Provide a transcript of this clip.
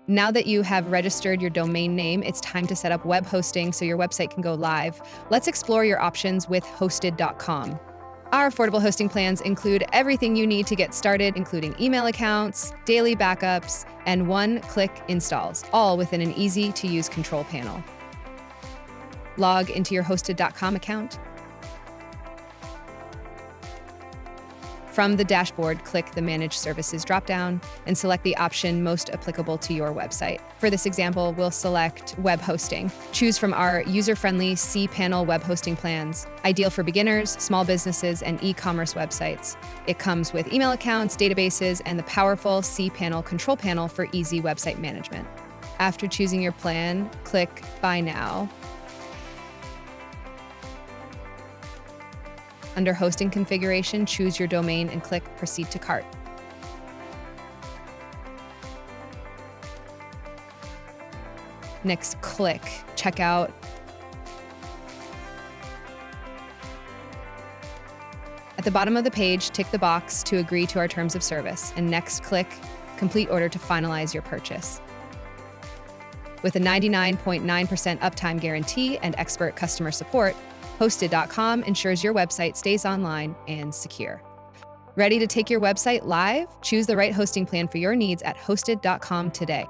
Now that you have registered your domain name, it's time to set up web hosting so your website can go live. Let's explore your options with Hosted.com. Our affordable hosting plans include everything you need to get started, including email accounts, daily backups, and one-click installs, all within an easy-to-use control panel. Log into your Hosted.com account. From the dashboard, click the Manage Services dropdown and select the option most applicable to your website. For this example, we'll select Web Hosting. Choose from our user-friendly cPanel web hosting plans, ideal for beginners, small businesses, and e-commerce websites. It comes with email accounts, databases, and the powerful cPanel control panel for easy website management. After choosing your plan, click Buy Now. Under Hosting Configuration, choose your domain and click Proceed to Cart. Next, click Checkout. At the bottom of the page, tick the box to agree to our terms of service, and next click Complete Order to finalize your purchase. With a 99.9% uptime guarantee and expert customer support, Hosted.com ensures your website stays online and secure. Ready to take your website live? Choose the right hosting plan for your needs at Hosted.com today.